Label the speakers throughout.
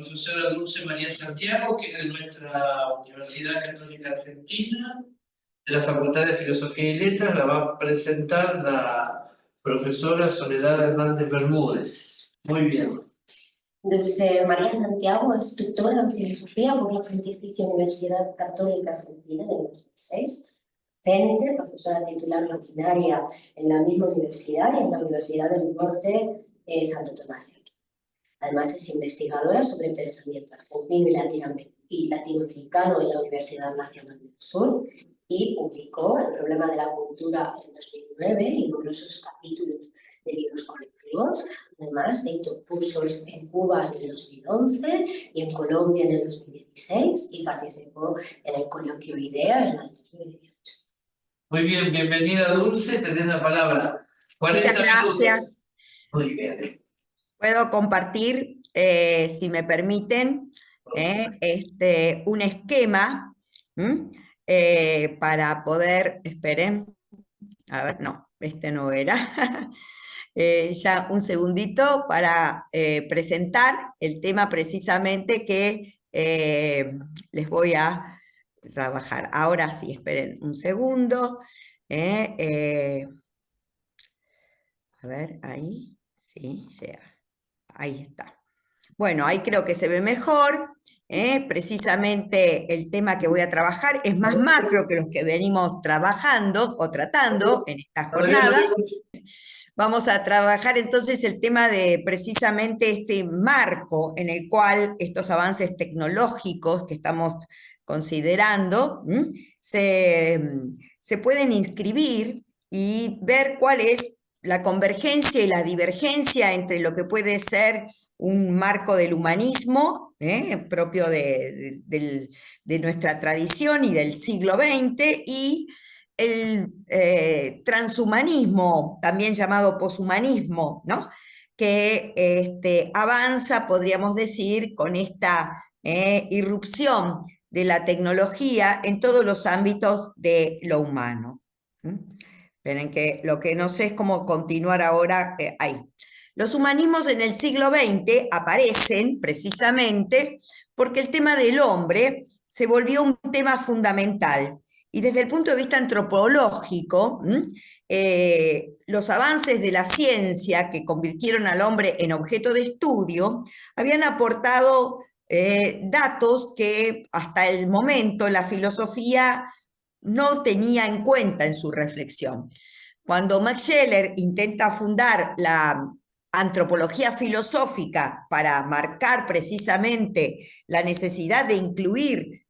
Speaker 1: profesora Dulce María Santiago, que es de nuestra Universidad Católica Argentina, de la Facultad de Filosofía y Letras. La va a presentar la profesora Soledad Hernández Bermúdez. Muy bien.
Speaker 2: Dulce María Santiago es doctora en Filosofía por la Pontificia Universidad Católica Argentina en el 2006, docente, profesora titular ordinaria en la misma universidad y en la Universidad del Norte Santo Tomás de Aquino. Además es investigadora sobre pensamiento argentino y latinoamericano en la Universidad Nacional del Sur y publicó El problema de la cultura en 2009 y numerosos capítulos de libros colectivos. Además, dictó cursos en Cuba en el 2011 y en Colombia en el 2016 y participó en el coloquio IDEA en el 2018.
Speaker 1: Muy bien, bienvenida Dulce, tenés la palabra. 40
Speaker 3: Muchas gracias.
Speaker 1: minutos. Muy bien.
Speaker 3: Puedo compartir, si me permiten, un esquema para poder, esperen, a ver, no, este no era. Ya un segundito para presentar el tema precisamente que les voy a trabajar. Ahora sí, esperen un segundo. A ver, ahí, sí, llega. Ahí está. Bueno, ahí creo que se ve mejor. Precisamente el tema que voy a trabajar es más macro que los que venimos trabajando o tratando en esta jornada. Vamos a trabajar entonces el tema de precisamente este marco en el cual estos avances tecnológicos que estamos considerando se pueden inscribir y ver cuál es la convergencia y la divergencia entre lo que puede ser un marco del humanismo, propio de nuestra tradición y del siglo XX, y el transhumanismo, también llamado poshumanismo, ¿no? Que avanza, podríamos decir, con esta irrupción de la tecnología en todos los ámbitos de lo humano. Esperen que lo que no sé es cómo continuar ahora ahí. Los humanismos en el siglo XX aparecen precisamente porque el tema del hombre se volvió un tema fundamental. Y desde el punto de vista antropológico, los avances de la ciencia que convirtieron al hombre en objeto de estudio habían aportado datos que hasta el momento la filosofía no tenía en cuenta en su reflexión. Cuando Max Scheler intenta fundar la antropología filosófica para marcar precisamente la necesidad de incluir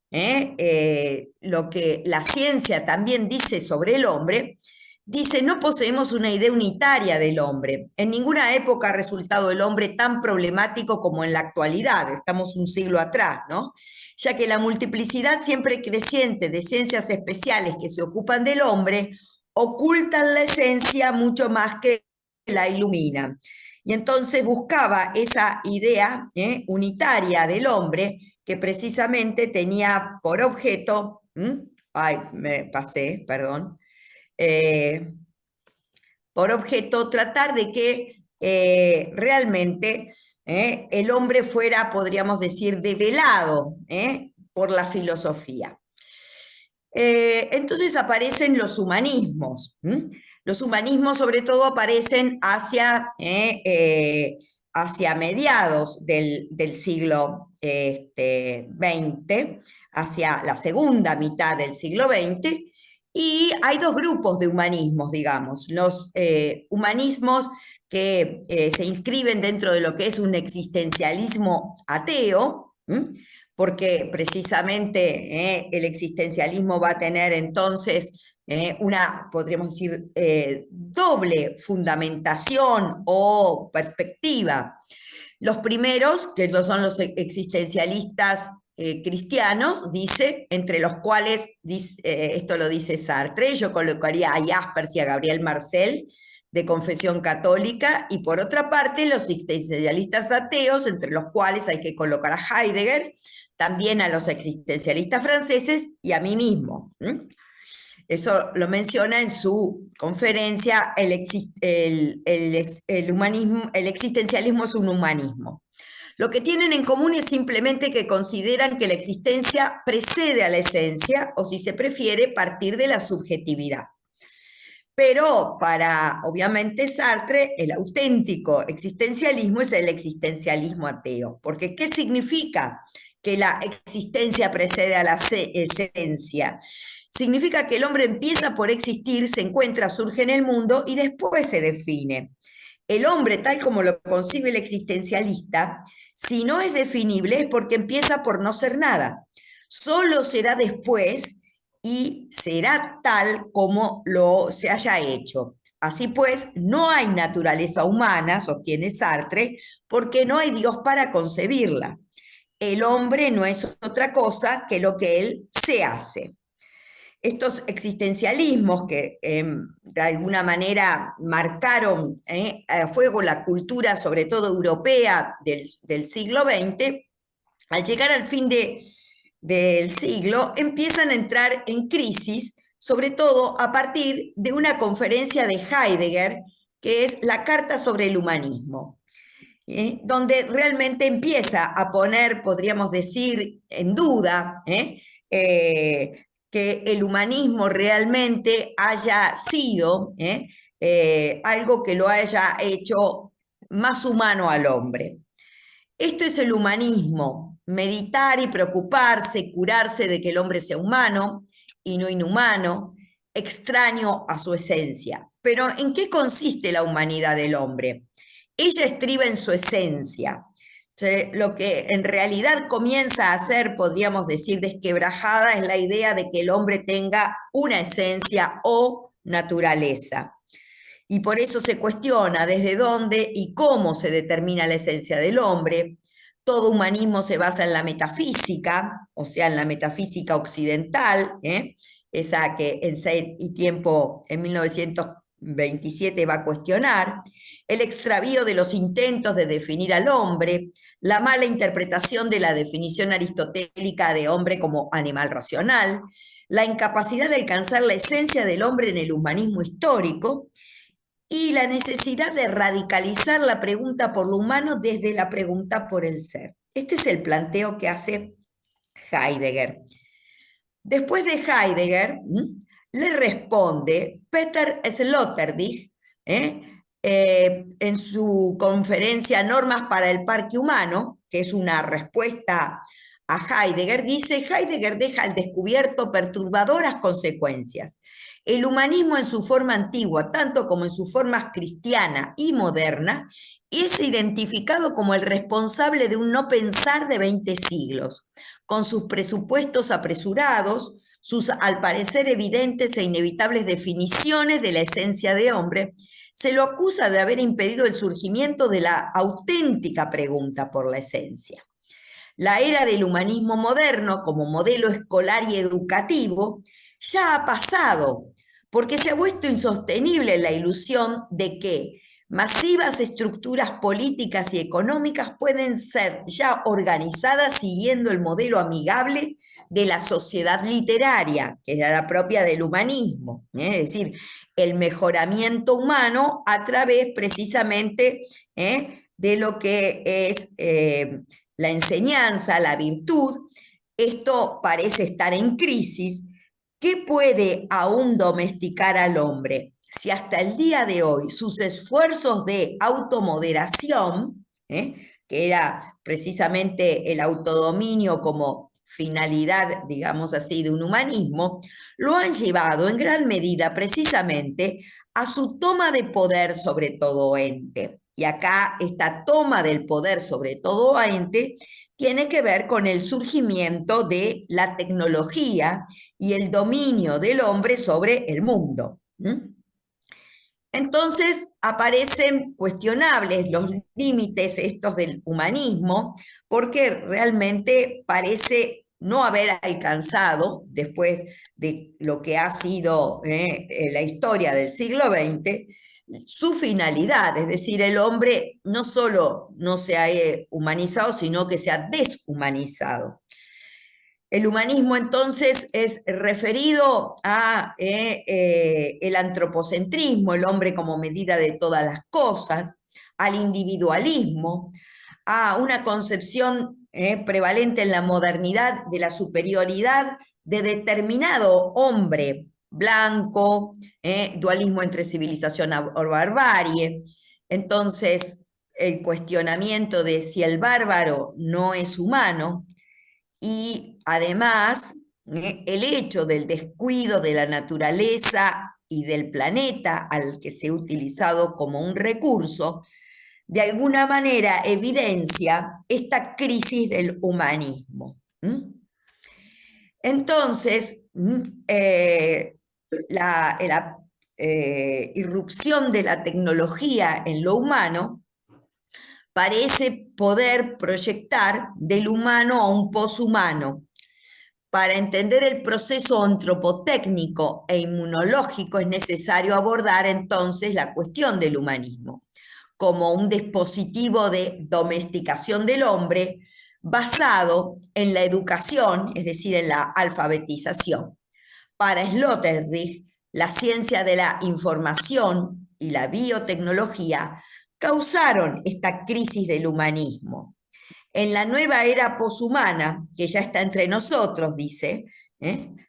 Speaker 3: lo que la ciencia también dice sobre el hombre, dice: no poseemos una idea unitaria del hombre. En ninguna época ha resultado el hombre tan problemático como en la actualidad, estamos un siglo atrás, ¿no? Ya que la multiplicidad siempre creciente de ciencias especiales que se ocupan del hombre ocultan la esencia mucho más que la iluminan. Y entonces buscaba esa idea unitaria del hombre que precisamente tenía por objeto, me pasé, perdón, por objeto tratar de que realmente el hombre fuera, podríamos decir, develado por la filosofía. Entonces aparecen los humanismos. Los humanismos sobre todo aparecen hacia mediados del siglo XX, hacia la segunda mitad del siglo XX, y hay dos grupos de humanismos, digamos. Los humanismos que se inscriben dentro de lo que es un existencialismo ateo, porque precisamente el existencialismo va a tener entonces una, podríamos decir, doble fundamentación o perspectiva. Los primeros, que son los existencialistas cristianos, dice, entre los cuales, esto lo dice Sartre, yo colocaría a Jaspers y a Gabriel Marcel, de confesión católica, y por otra parte los existencialistas ateos, entre los cuales hay que colocar a Heidegger, también a los existencialistas franceses y a mí mismo. Eso lo menciona en su conferencia, el existencialismo es un humanismo. Lo que tienen en común es simplemente que consideran que la existencia precede a la esencia, o si se prefiere, partir de la subjetividad. Pero para, obviamente, Sartre, el auténtico existencialismo es el existencialismo ateo. Porque, ¿qué significa que la existencia precede a la esencia? Significa que el hombre empieza por existir, se encuentra, surge en el mundo y después se define. El hombre, tal como lo concibe el existencialista, si no es definible es porque empieza por no ser nada. Solo será después y será tal como se haya hecho. Así pues, no hay naturaleza humana, sostiene Sartre, porque no hay Dios para concebirla. El hombre no es otra cosa que lo que él se hace. Estos existencialismos que de alguna manera marcaron a fuego la cultura, sobre todo europea, del siglo XX, al llegar al fin del siglo, empiezan a entrar en crisis, sobre todo a partir de una conferencia de Heidegger, que es la Carta sobre el Humanismo, donde realmente empieza a poner, podríamos decir, en duda que el humanismo realmente haya sido algo que lo haya hecho más humano al hombre. Esto es el humanismo, meditar y preocuparse, curarse de que el hombre sea humano y no inhumano, extraño a su esencia. Pero ¿en qué consiste la humanidad del hombre? Ella estriba en su esencia. Lo que en realidad comienza a ser, podríamos decir, desquebrajada es la idea de que el hombre tenga una esencia o naturaleza. Y por eso se cuestiona desde dónde y cómo se determina la esencia del hombre. Todo humanismo se basa en la metafísica, o sea, en la metafísica occidental, esa que en Sed y Tiempo en 1927 va a cuestionar, el extravío de los intentos de definir al hombre, la mala interpretación de la definición aristotélica de hombre como animal racional, la incapacidad de alcanzar la esencia del hombre en el humanismo histórico y la necesidad de radicalizar la pregunta por lo humano desde la pregunta por el ser. Este es el planteo que hace Heidegger. Después de Heidegger, le responde Peter Sloterdijk, en su conferencia Normas para el Parque Humano, que es una respuesta a Heidegger, dice: Heidegger deja al descubierto perturbadoras consecuencias. El humanismo en su forma antigua, tanto como en sus formas cristiana y moderna, es identificado como el responsable de un no pensar de 20 siglos, con sus presupuestos apresurados, sus al parecer evidentes e inevitables definiciones de la esencia de hombre. Se lo acusa de haber impedido el surgimiento de la auténtica pregunta por la esencia. La era del humanismo moderno como modelo escolar y educativo ya ha pasado, porque se ha vuelto insostenible la ilusión de que masivas estructuras políticas y económicas pueden ser ya organizadas siguiendo el modelo amigable de la sociedad literaria, que era la propia del humanismo, es decir, el mejoramiento humano a través precisamente de lo que es la enseñanza, la virtud. Esto parece estar en crisis. ¿Qué puede aún domesticar al hombre? Si hasta el día de hoy sus esfuerzos de automoderación, que era precisamente el autodominio como finalidad, digamos así, de un humanismo, lo han llevado en gran medida precisamente a su toma de poder sobre todo ente. Y acá esta toma del poder sobre todo ente tiene que ver con el surgimiento de la tecnología y el dominio del hombre sobre el mundo. Entonces aparecen cuestionables los límites estos del humanismo, porque realmente parece no haber alcanzado, después de lo que ha sido la historia del siglo XX, su finalidad, es decir, el hombre no solo no se ha humanizado, sino que se ha deshumanizado. El humanismo entonces es referido a el antropocentrismo, el hombre como medida de todas las cosas, al individualismo, a una concepción prevalente en la modernidad de la superioridad de determinado hombre blanco, dualismo entre civilización o barbarie. Entonces, el cuestionamiento de si el bárbaro no es humano, y además el hecho del descuido de la naturaleza y del planeta al que se ha utilizado como un recurso, de alguna manera evidencia esta crisis del humanismo. Entonces, la irrupción de la tecnología en lo humano parece poder proyectar del humano a un poshumano. Para entender el proceso antropotécnico e inmunológico es necesario abordar entonces la cuestión del humanismo como un dispositivo de domesticación del hombre basado en la educación, es decir, en la alfabetización. Para Sloterdijk, la ciencia de la información y la biotecnología causaron esta crisis del humanismo. En la nueva era poshumana, que ya está entre nosotros, dice,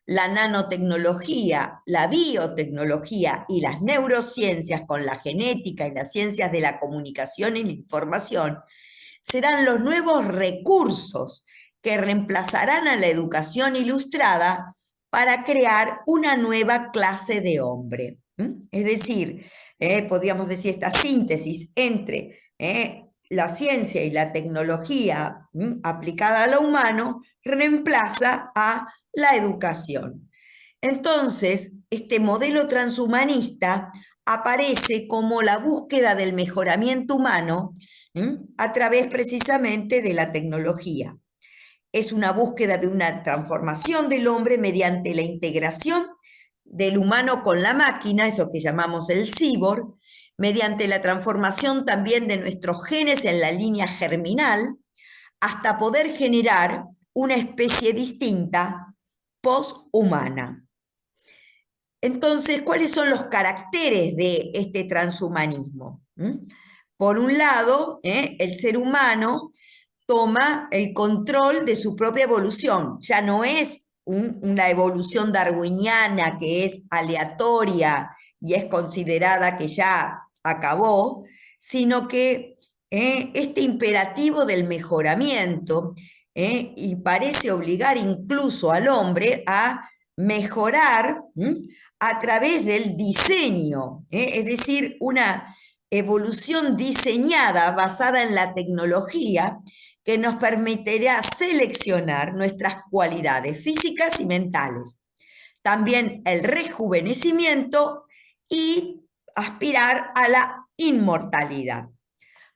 Speaker 3: la nanotecnología, la biotecnología y las neurociencias con la genética y las ciencias de la comunicación y la información serán los nuevos recursos que reemplazarán a la educación ilustrada para crear una nueva clase de hombre. Es decir, podríamos decir esta síntesis entre la ciencia y la tecnología aplicada a lo humano reemplaza a la educación. Entonces, este modelo transhumanista aparece como la búsqueda del mejoramiento humano a través precisamente de la tecnología. Es una búsqueda de una transformación del hombre mediante la integración del humano con la máquina, eso que llamamos el cyborg, mediante la transformación también de nuestros genes en la línea germinal, hasta poder generar una especie distinta poshumana. Entonces, ¿cuáles son los caracteres de este transhumanismo? Por un lado, el ser humano toma el control de su propia evolución. Ya no es una evolución darwiniana que es aleatoria y es considerada que ya acabó, sino que este imperativo del mejoramiento y parece obligar incluso al hombre a mejorar a través del diseño, es decir, una evolución diseñada basada en la tecnología que nos permitirá seleccionar nuestras cualidades físicas y mentales. También el rejuvenecimiento y aspirar a la inmortalidad.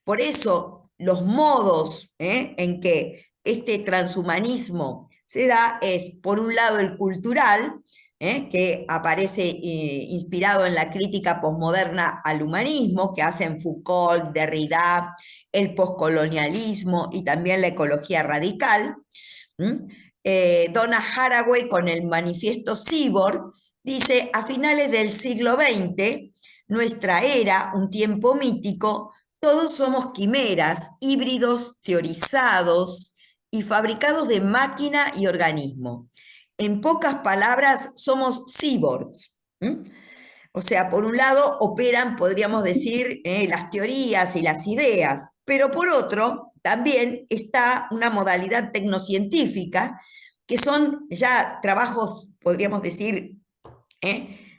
Speaker 3: Por eso, los modos en que este transhumanismo se da es, por un lado, el cultural, que aparece inspirado en la crítica posmoderna al humanismo, que hacen Foucault, Derrida, el poscolonialismo y también la ecología radical. Donna Haraway, con el manifiesto Cyborg, dice: a finales del siglo XX, nuestra era, un tiempo mítico, todos somos quimeras, híbridos teorizados y fabricados de máquina y organismo. En pocas palabras, somos cyborgs. O sea, por un lado operan, podríamos decir, las teorías y las ideas, pero por otro, también está una modalidad tecnocientífica, que son ya trabajos, podríamos decir,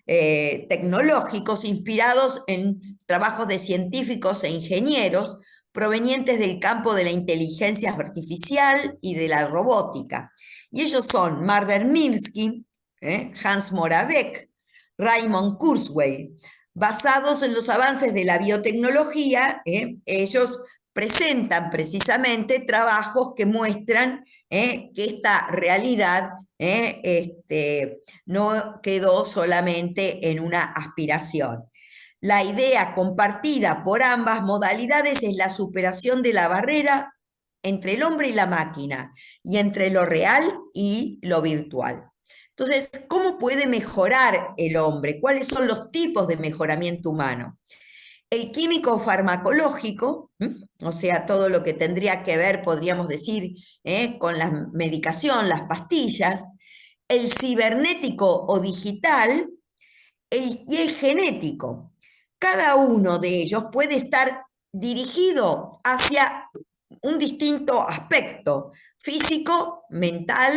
Speaker 3: tecnológicos inspirados en trabajos de científicos e ingenieros provenientes del campo de la inteligencia artificial y de la robótica. Y ellos son Marder Minsky, Hans Moravec, Raymond Kurzweil. Basados en los avances de la biotecnología, ellos presentan precisamente trabajos que muestran que esta realidad no quedó solamente en una aspiración. La idea compartida por ambas modalidades es la superación de la barrera entre el hombre y la máquina, y entre lo real y lo virtual. Entonces, ¿cómo puede mejorar el hombre? ¿Cuáles son los tipos de mejoramiento humano? el químico farmacológico, o sea, todo lo que tendría que ver, podríamos decir, con la medicación, las pastillas, el cibernético o digital, y el genético. Cada uno de ellos puede estar dirigido hacia un distinto aspecto, físico, mental,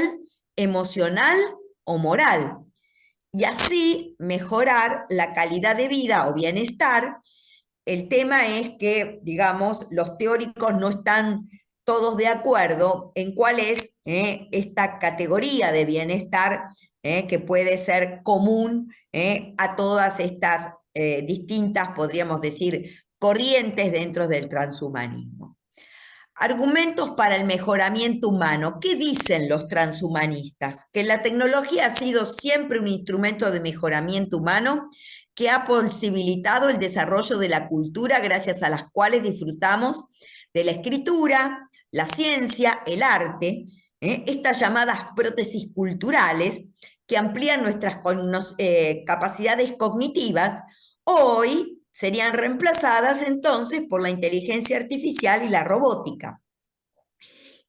Speaker 3: emocional o moral, y así mejorar la calidad de vida o bienestar. El tema es que, digamos, los teóricos no están todos de acuerdo en cuál es esta categoría de bienestar que puede ser común a todas estas distintas, podríamos decir, corrientes dentro del transhumanismo. Argumentos para el mejoramiento humano. ¿Qué dicen los transhumanistas? Que la tecnología ha sido siempre un instrumento de mejoramiento humano que ha posibilitado el desarrollo de la cultura gracias a las cuales disfrutamos de la escritura, la ciencia, el arte, estas llamadas prótesis culturales que amplían nuestras capacidades cognitivas, hoy serían reemplazadas entonces por la inteligencia artificial y la robótica.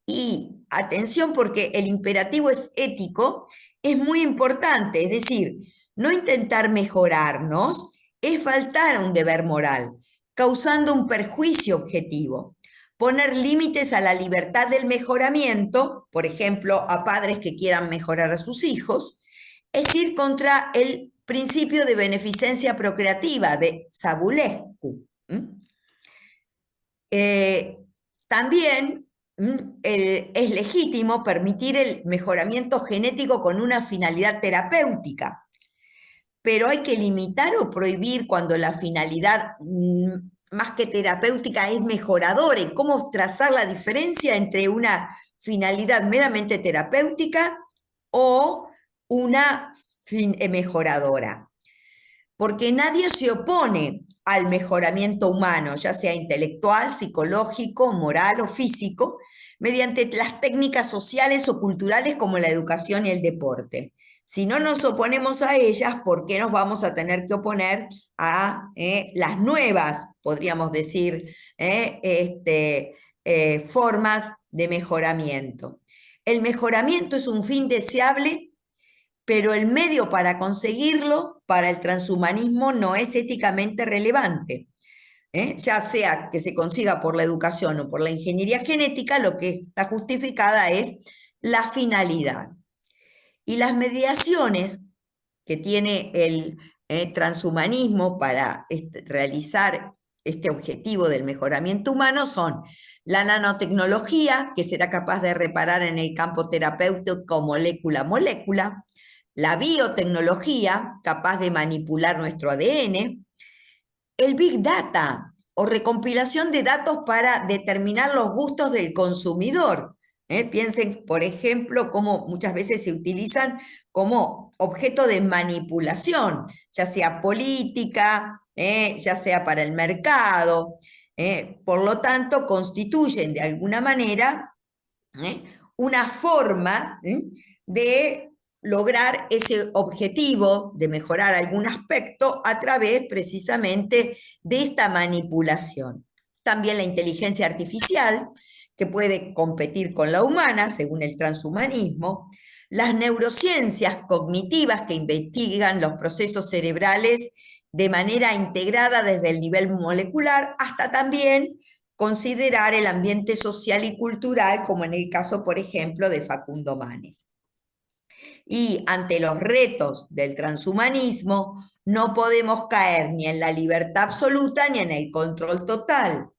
Speaker 3: Y atención, porque el imperativo es ético, es muy importante, es decir, no intentar mejorarnos es faltar a un deber moral, causando un perjuicio objetivo. Poner límites a la libertad del mejoramiento, por ejemplo, a padres que quieran mejorar a sus hijos, es ir contra el principio de beneficencia procreativa de Zabulescu. También es legítimo permitir el mejoramiento genético con una finalidad terapéutica, pero hay que limitar o prohibir cuando la finalidad más que terapéutica es mejoradora. ¿Y cómo trazar la diferencia entre una finalidad meramente terapéutica o una mejoradora? Porque nadie se opone al mejoramiento humano, ya sea intelectual, psicológico, moral o físico, mediante las técnicas sociales o culturales como la educación y el deporte. Si no nos oponemos a ellas, ¿por qué nos vamos a tener que oponer a las nuevas, podríamos decir, formas de mejoramiento? El mejoramiento es un fin deseable, pero el medio para conseguirlo, para el transhumanismo, no es éticamente relevante. Ya sea que se consiga por la educación o por la ingeniería genética, lo que está justificada es la finalidad. Y las mediaciones que tiene el transhumanismo para realizar este objetivo del mejoramiento humano son la nanotecnología, que será capaz de reparar en el campo terapéutico molécula a molécula, la biotecnología, capaz de manipular nuestro ADN, el Big Data, o recompilación de datos para determinar los gustos del consumidor. Piensen, por ejemplo, cómo muchas veces se utilizan como objeto de manipulación, ya sea política, ya sea para el mercado. Por lo tanto, constituyen de alguna manera una forma de lograr ese objetivo de mejorar algún aspecto a través precisamente de esta manipulación. También la inteligencia artificial, que puede competir con la humana, según el transhumanismo, las neurociencias cognitivas que investigan los procesos cerebrales de manera integrada desde el nivel molecular hasta también considerar el ambiente social y cultural, como en el caso, por ejemplo, de Facundo Manes. Y ante los retos del transhumanismo, no podemos caer ni en la libertad absoluta ni en el control total,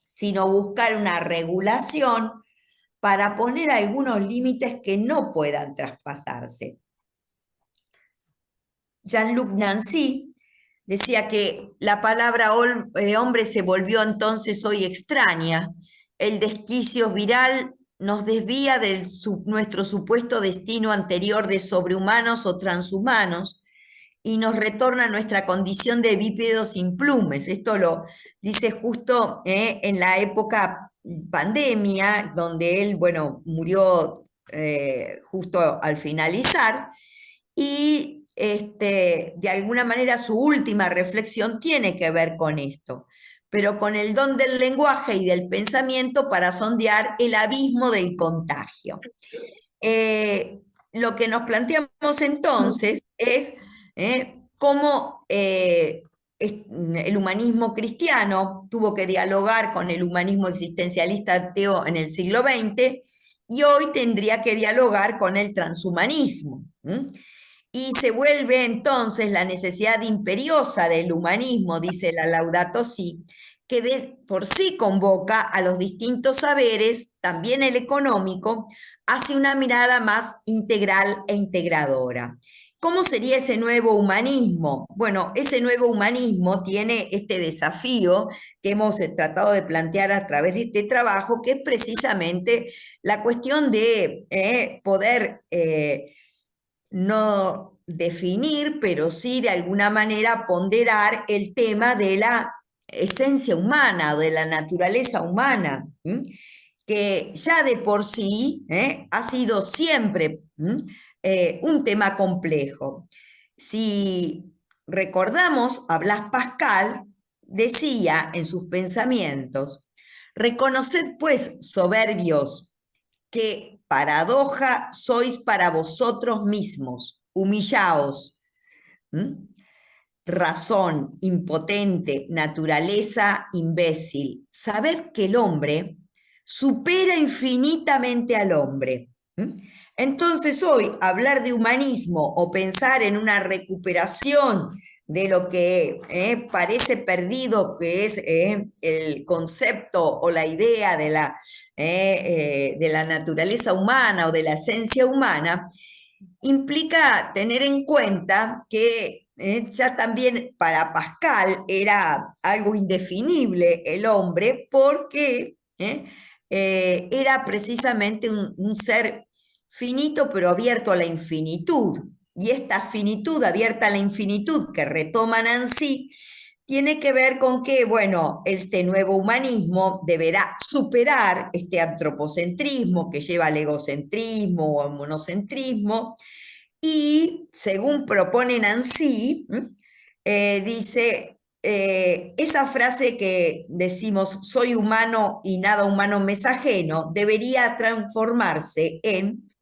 Speaker 3: sino buscar una regulación para poner algunos límites que no puedan traspasarse. Jean-Luc Nancy decía que la palabra hombre se volvió entonces hoy extraña. El desquicio viral nos desvía de nuestro supuesto destino anterior de sobrehumanos o transhumanos y nos retorna a nuestra condición de bípedos sin plumes. Esto lo dice justo en la época pandemia, donde él, bueno, murió justo al finalizar, y de alguna manera su última reflexión tiene que ver con esto, pero con el don del lenguaje y del pensamiento para sondear el abismo del contagio. Lo que nos planteamos entonces es cómo el humanismo cristiano tuvo que dialogar con el humanismo existencialista ateo en el siglo XX y hoy tendría que dialogar con el transhumanismo. Y se vuelve entonces la necesidad imperiosa del humanismo, dice la Laudato Si, que de por sí convoca a los distintos saberes, también el económico, hacia una mirada más integral e integradora. ¿Cómo sería ese nuevo humanismo? Bueno, ese nuevo humanismo tiene este desafío que hemos tratado de plantear a través de este trabajo, que es precisamente la cuestión de poder no definir, pero sí de alguna manera ponderar el tema de la esencia humana, de la naturaleza humana, que ya de por sí ha sido siempre un tema complejo. Si recordamos, a Blas Pascal decía en sus pensamientos: reconoced pues, soberbios, que paradoja sois para vosotros mismos, humillaos. Razón, impotente, naturaleza, imbécil. Sabed que el hombre supera infinitamente al hombre. Entonces hoy hablar de humanismo o pensar en una recuperación de lo que parece perdido, que es el concepto o la idea de la naturaleza humana o de la esencia humana, implica tener en cuenta que ya también para Pascal era algo indefinible el hombre, porque era precisamente un ser finito pero abierto a la infinitud. Y esta finitud abierta a la infinitud que retoma Nancy tiene que ver con que, bueno, este nuevo humanismo deberá superar este antropocentrismo que lleva al egocentrismo o al monocentrismo, y según propone Nancy, dice, esa frase que decimos soy humano y nada humano me es ajeno, debería transformarse en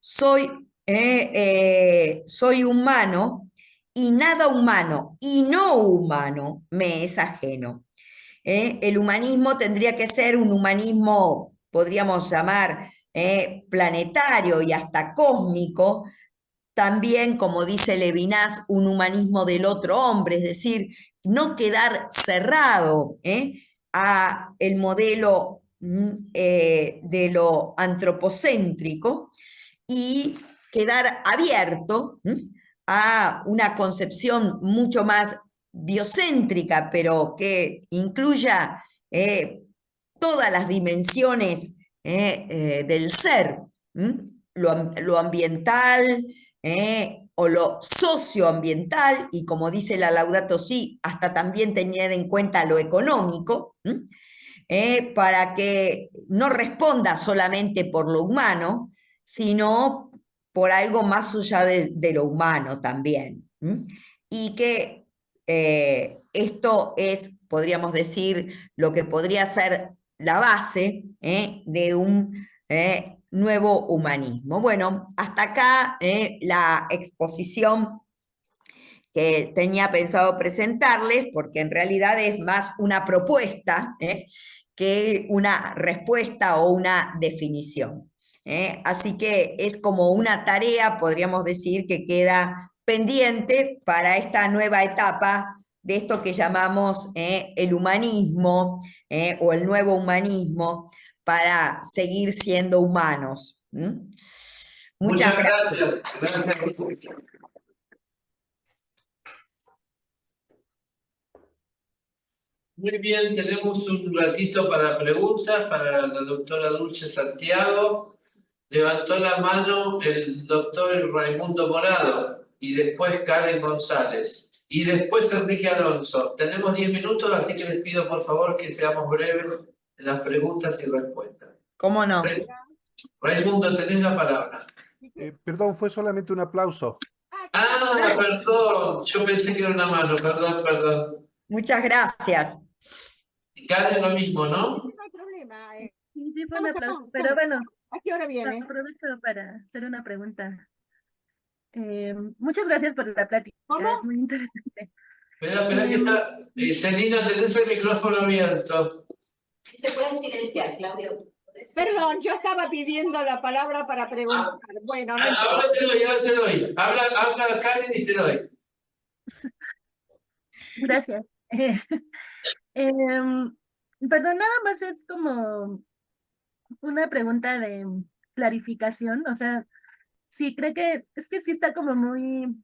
Speaker 3: soy humano y nada humano y no humano me es ajeno. El humanismo tendría que ser un humanismo, podríamos llamar, planetario y hasta cósmico, también, como dice Levinas, un humanismo del otro hombre, es decir, no quedar cerrado a el modelo de lo antropocéntrico, y quedar abierto a una concepción mucho más biocéntrica, pero que incluya todas las dimensiones del ser, lo ambiental o lo socioambiental, y como dice la Laudato Si, hasta también tener en cuenta lo económico, para que no responda solamente por lo humano, sino por algo más allá de lo humano también. Y que esto es, podríamos decir, lo que podría ser la base de un nuevo humanismo. Bueno, hasta acá la exposición que tenía pensado presentarles, porque en realidad es más una propuesta que una respuesta o una definición. Así que es como una tarea, podríamos decir, que queda pendiente para esta nueva etapa de esto que llamamos el humanismo o el nuevo humanismo, para seguir siendo humanos. Muchas gracias.
Speaker 1: Gracias. Muy bien, tenemos un ratito para preguntas para la doctora Dulce Santiago. Levantó la mano el doctor Raimundo Morado y después Karen González y después Enrique Alonso. Tenemos 10 minutos, así que les pido por favor que seamos breves en las preguntas y respuestas.
Speaker 3: ¿Cómo no?
Speaker 1: Raimundo, tenés la palabra.
Speaker 4: Perdón, fue solamente un aplauso.
Speaker 1: Ah, perdón, yo pensé que era una mano, perdón.
Speaker 3: Muchas gracias.
Speaker 1: Y Karen lo mismo, ¿no?
Speaker 4: No hay problema.
Speaker 5: Sí, sí fue un
Speaker 4: Estamos acá,
Speaker 5: aplauso, pero bueno,
Speaker 4: ¿a qué hora viene?
Speaker 5: aprovecho para hacer una pregunta. Muchas gracias por la plática,
Speaker 4: ¿Cómo?
Speaker 5: es muy interesante.
Speaker 1: Espera que está... Celina, tenés el micrófono abierto.
Speaker 2: Se pueden silenciar, Claudio.
Speaker 4: Perdón, yo estaba pidiendo la palabra para preguntar. Bueno, no importa.
Speaker 1: Ahora te doy. Habla Karen y te doy.
Speaker 5: Gracias. Em, Perdón, nada más es como una pregunta de clarificación, o sea, sí, creo que es que sí está como muy,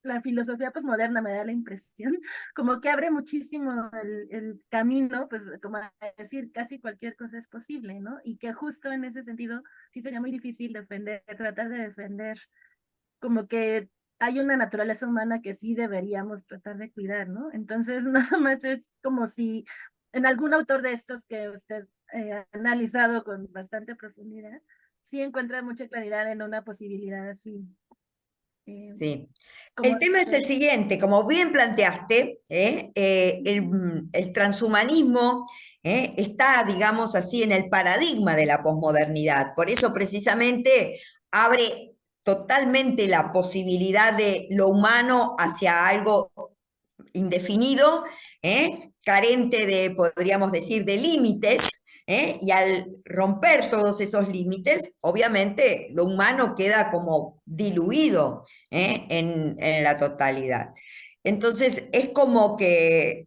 Speaker 5: la filosofía posmoderna me da la impresión, como que abre muchísimo el camino, pues como a decir, casi cualquier cosa es posible, ¿no? Y que justo en ese sentido sí sería muy difícil defender, tratar de defender, como que hay una naturaleza humana que sí deberíamos tratar de cuidar, ¿no? Entonces, nada más es como si en algún autor de estos que usted ha analizado con bastante profundidad, sí encuentra mucha claridad en una posibilidad así.
Speaker 3: Sí.
Speaker 5: Como
Speaker 3: El tema es el siguiente, como bien planteaste, el transhumanismo está, digamos así, en el paradigma de la posmodernidad. Por eso precisamente abre totalmente la posibilidad de lo humano hacia algo indefinido, carente de, podríamos decir, de límites, y al romper todos esos límites, obviamente lo humano queda como diluido en la totalidad. Entonces es como que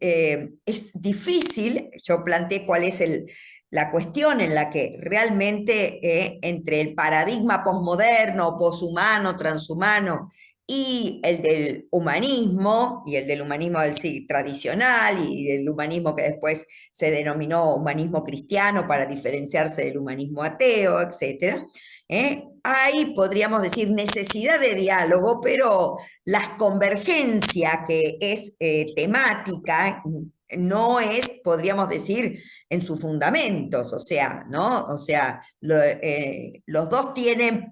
Speaker 3: es difícil, yo planteé cuál es la cuestión en la que realmente entre el paradigma posmoderno, poshumano, transhumano, y el del humanismo, y el del humanismo tradicional, y del humanismo que después se denominó humanismo cristiano para diferenciarse del humanismo ateo, etc. Hay, podríamos decir, necesidad de diálogo, pero la convergencia que es temática no es, podríamos decir, en sus fundamentos, o sea, ¿no? O sea, los dos tienen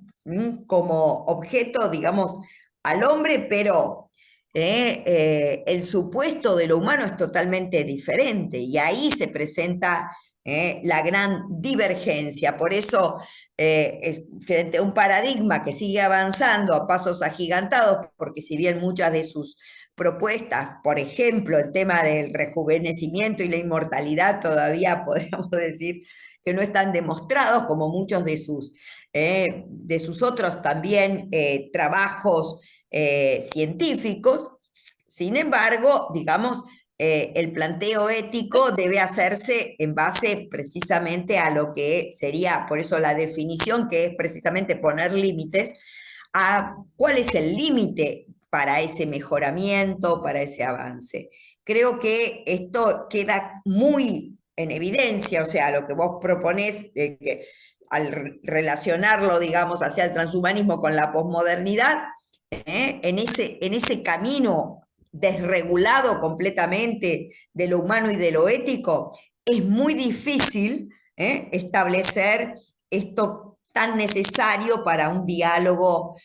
Speaker 3: como objeto, digamos, al hombre, pero el supuesto de lo humano es totalmente diferente y ahí se presenta la gran divergencia. Por eso, frente a un paradigma que sigue avanzando a pasos agigantados, porque si bien muchas de sus propuestas, por ejemplo, el tema del rejuvenecimiento y la inmortalidad todavía podríamos decir que no están demostrados, como muchos de sus otros también trabajos científicos. Sin embargo, digamos, el planteo ético debe hacerse en base precisamente a lo que sería, por eso la definición que es precisamente poner límites, a cuál es el límite para ese mejoramiento, para ese avance. Creo que esto queda muy en evidencia, o sea, lo que vos proponés, que al relacionarlo, digamos, hacia el transhumanismo con la posmodernidad, en ese camino desregulado completamente de lo humano y de lo ético, es muy difícil establecer esto tan necesario para un diálogo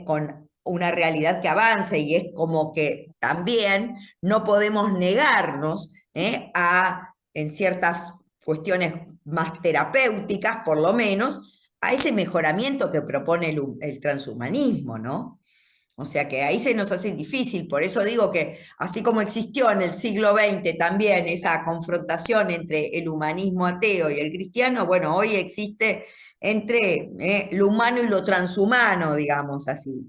Speaker 3: con una realidad que avance, y es como que también no podemos negarnos en ciertas cuestiones más terapéuticas, por lo menos, a ese mejoramiento que propone el transhumanismo, ¿no? O sea que ahí se nos hace difícil, por eso digo que así como existió en el siglo XX también esa confrontación entre el humanismo ateo y el cristiano, bueno, hoy existe entre lo humano y lo transhumano, digamos así.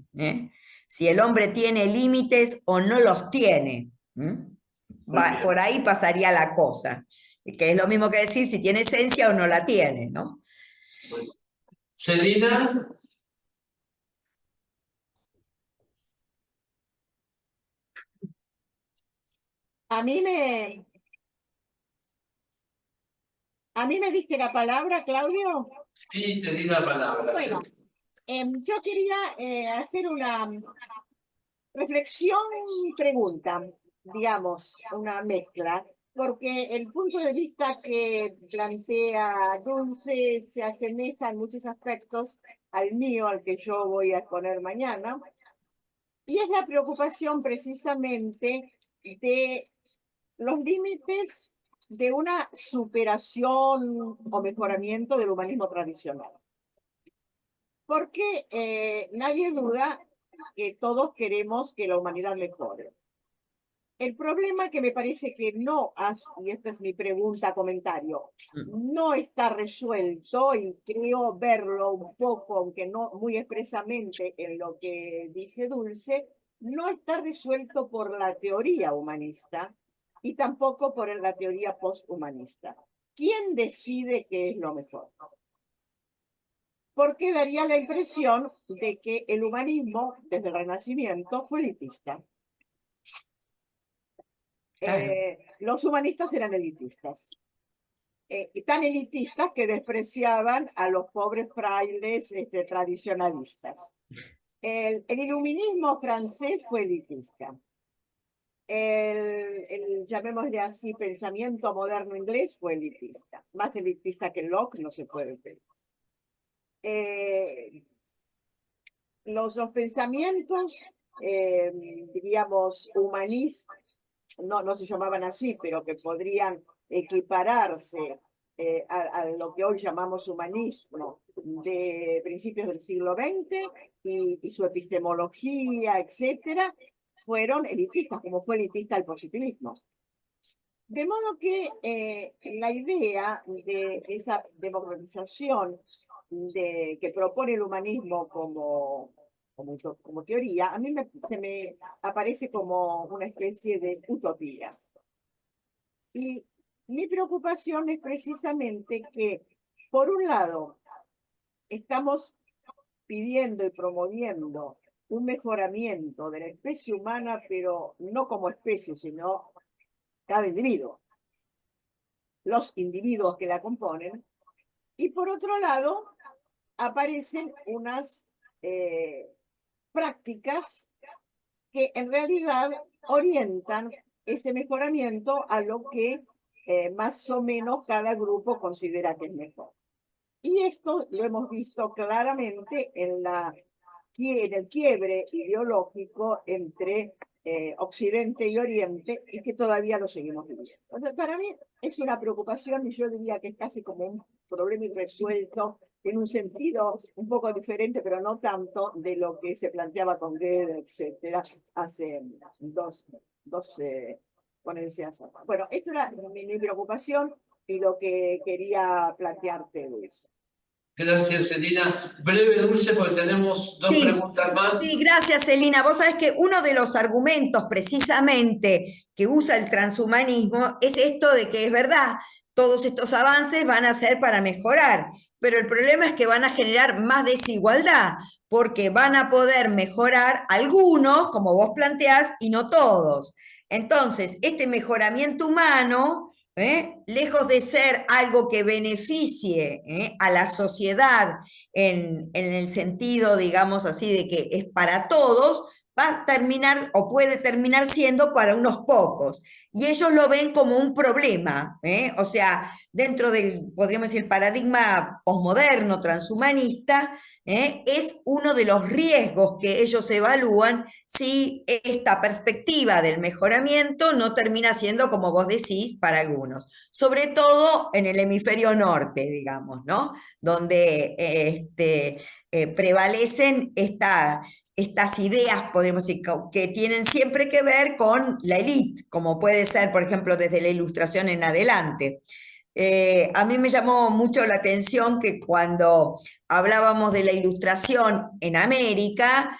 Speaker 3: Si el hombre tiene límites o no los tiene. Por ahí pasaría la cosa, que es lo mismo que decir si tiene esencia o no la tiene, ¿no?
Speaker 1: Celina.
Speaker 4: A mí me diste la palabra, Claudio.
Speaker 1: Sí, te di la palabra.
Speaker 4: Bueno, yo quería hacer una reflexión y pregunta, digamos, una mezcla, porque el punto de vista que plantea Dulce se asemeja en muchos aspectos al mío, al que yo voy a exponer mañana. Y es la preocupación precisamente de los límites de una superación o mejoramiento del humanismo tradicional. Porque nadie duda que todos queremos que la humanidad mejore. El problema que me parece que no, y esta es mi pregunta, comentario, no está resuelto, y creo verlo un poco, aunque no muy expresamente en lo que dice Dulce, no está resuelto por la teoría humanista y tampoco por la teoría posthumanista. ¿Quién decide qué es lo mejor? Porque daría la impresión de que el humanismo, desde el Renacimiento, fue elitista.
Speaker 3: Claro.
Speaker 4: Los humanistas eran elitistas. Tan elitistas que despreciaban a los pobres frailes tradicionalistas. El iluminismo francés fue elitista. Llamémosle así, pensamiento moderno inglés fue elitista. Más elitista que Locke no se puede ver. Los pensamientos, diríamos, humanistas, no se llamaban así, pero que podrían equipararse a lo que hoy llamamos humanismo de principios del siglo XX y su epistemología, etcétera, fueron elitistas, como fue elitista el positivismo. De modo que la idea de esa democratización que propone el humanismo como teoría, a mí se me aparece como una especie de utopía. Y mi preocupación es precisamente que, por un lado, estamos pidiendo y promoviendo un mejoramiento de la especie humana, pero no como especie, sino cada individuo, los individuos que la componen, y por otro lado, aparecen unas prácticas que en realidad orientan ese mejoramiento a lo que más o menos cada grupo considera que es mejor. Y esto lo hemos visto claramente en el quiebre ideológico entre Occidente y Oriente, y que todavía lo seguimos viviendo. Entonces, para mí es una preocupación, y yo diría que es casi como un problema irresuelto, en un sentido un poco diferente, pero no tanto de lo que se planteaba con Gödel, etcétera, hace dos ponencias. Bueno, esto era mi preocupación y lo que quería plantearte, Luis.
Speaker 1: Gracias, Celina. Breve, Dulce, porque tenemos dos preguntas más.
Speaker 3: Sí, gracias, Celina. Vos sabés que uno de los argumentos precisamente que usa el transhumanismo es esto de que es verdad, todos estos avances van a ser para mejorar, pero el problema es que van a generar más desigualdad, porque van a poder mejorar algunos, como vos planteás, y no todos. Entonces, este mejoramiento humano, lejos de ser algo que beneficie a la sociedad en el sentido, digamos así, de que es para todos, va a terminar o puede terminar siendo para unos pocos. Y ellos lo ven como un problema, o sea, dentro del, podríamos decir, el paradigma posmoderno, transhumanista, es uno de los riesgos que ellos evalúan si esta perspectiva del mejoramiento no termina siendo, como vos decís, para algunos. Sobre todo en el hemisferio norte, digamos, ¿no? Donde prevalecen estas ideas, podríamos decir, que tienen siempre que ver con la élite, como puede ser, por ejemplo, desde la Ilustración en adelante. A mí me llamó mucho la atención que cuando hablábamos de la Ilustración en América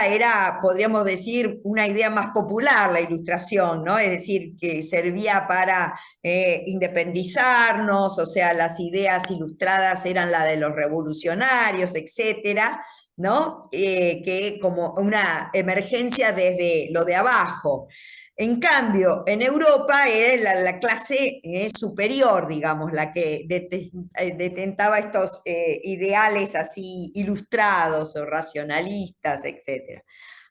Speaker 3: era, podríamos decir, una idea más popular la Ilustración, ¿no? Es decir, que servía para independizarnos, o sea, las ideas ilustradas eran la de los revolucionarios, etcétera, ¿no? Que como una emergencia desde lo de abajo. En cambio, en Europa era la clase superior, digamos, la que detentaba estos ideales así ilustrados o racionalistas, etc.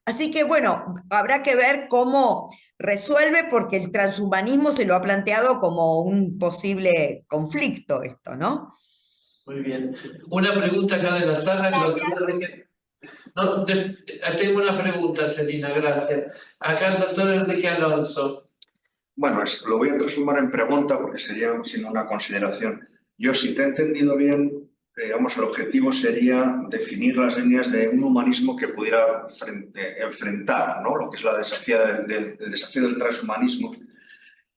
Speaker 3: Así que bueno, habrá que ver cómo resuelve, porque el transhumanismo se lo ha planteado como un posible conflicto esto, ¿no?
Speaker 1: Muy bien. Una pregunta acá de la sala. No, tengo una pregunta, Celina, gracias. Acá el doctor Enrique Alonso.
Speaker 6: Bueno, lo voy a transformar en pregunta porque sería sino una consideración. Yo, si te he entendido bien, digamos, el objetivo sería definir las líneas de un humanismo que pudiera enfrentar, ¿no?, lo que es el desafío del transhumanismo.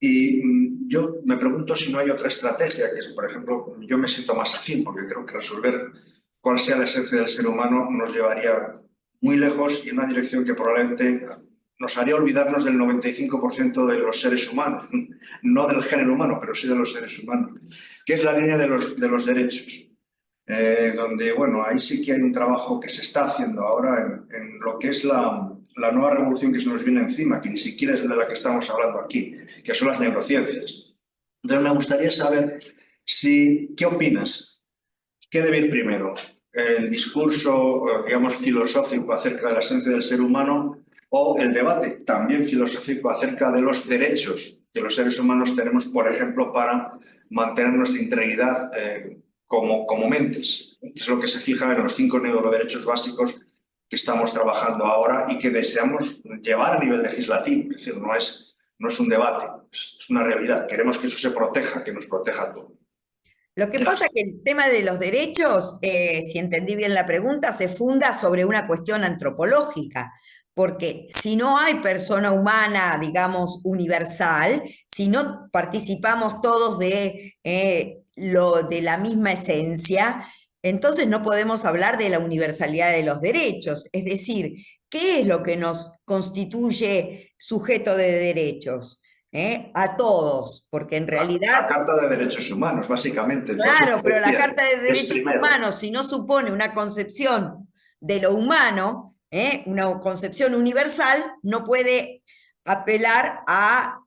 Speaker 6: Y yo me pregunto si no hay otra estrategia, que es, por ejemplo, yo me siento más afín, porque creo que resolver cuál sea la esencia del ser humano nos llevaría muy lejos y en una dirección que probablemente nos haría olvidarnos del 95% de los seres humanos, no del género humano, pero sí de los seres humanos, que es la línea de los derechos. Donde, bueno, ahí sí que hay un trabajo que se está haciendo ahora en lo que es la nueva revolución que se nos viene encima, que ni siquiera es de la que estamos hablando aquí, que son las neurociencias. Entonces, me gustaría saber ¿qué opinas? ¿Qué debe ir primero? ¿El discurso, digamos, filosófico acerca de la esencia del ser humano o el debate también filosófico acerca de los derechos que los seres humanos tenemos, por ejemplo, para mantener nuestra integridad como mentes, que es lo que se fija en los 5 neuroderechos básicos que estamos trabajando ahora y que deseamos llevar a nivel legislativo? Es decir, no es un debate, es una realidad. Queremos que eso se proteja, que nos proteja a todos.
Speaker 3: Lo que pasa es que el tema de los derechos, si entendí bien la pregunta, se funda sobre una cuestión antropológica, porque si no hay persona humana, digamos, universal, si no participamos todos de la misma esencia, entonces no podemos hablar de la universalidad de los derechos. Es decir, ¿qué es lo que nos constituye sujeto de derechos? A todos, porque en realidad...
Speaker 6: La Carta de Derechos Humanos, básicamente.
Speaker 3: Claro, pero la Carta de Derechos Humanos, si no supone una concepción de lo humano, una concepción universal, no puede apelar a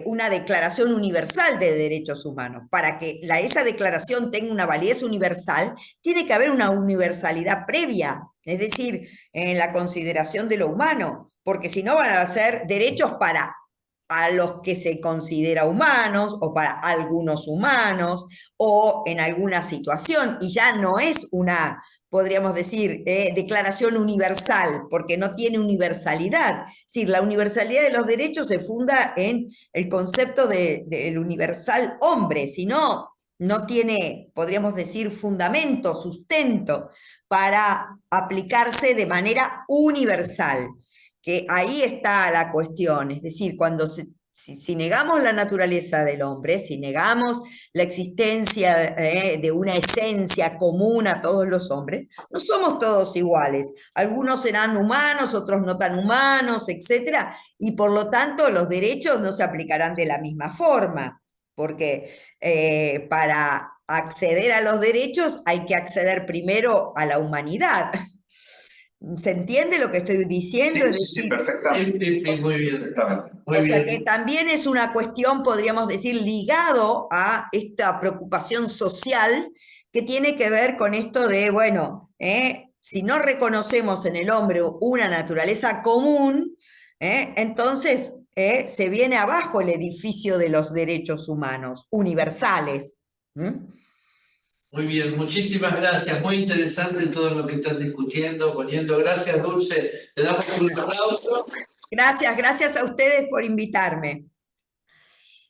Speaker 3: una declaración universal de derechos humanos. Para que esa declaración tenga una validez universal, tiene que haber una universalidad previa, es decir, en la consideración de lo humano, porque si no van a ser derechos para a los que se considera humanos o para algunos humanos o en alguna situación, y ya no es una, podríamos decir, declaración universal, porque no tiene universalidad. Es decir, la universalidad de los derechos se funda en el concepto del universal hombre, si no, no tiene, podríamos decir, fundamento, sustento para aplicarse de manera universal. Que ahí está la cuestión, es decir, cuando si negamos la naturaleza del hombre, si negamos la existencia de una esencia común a todos los hombres, no somos todos iguales. Algunos serán humanos, otros no tan humanos, etc. Y por lo tanto los derechos no se aplicarán de la misma forma, porque para acceder a los derechos hay que acceder primero a la humanidad. ¿Se entiende lo que estoy diciendo?
Speaker 6: Sí, perfectamente.
Speaker 1: Sí, muy bien.
Speaker 3: O sea que también es una cuestión, podríamos decir, ligado a esta preocupación social que tiene que ver con esto de, bueno, si no reconocemos en el hombre una naturaleza común, entonces se viene abajo el edificio de los derechos humanos universales.
Speaker 1: Muy bien, muchísimas gracias. Muy interesante todo lo que están discutiendo, poniendo. Gracias, Dulce. Le damos un aplauso.
Speaker 3: Gracias a ustedes por invitarme.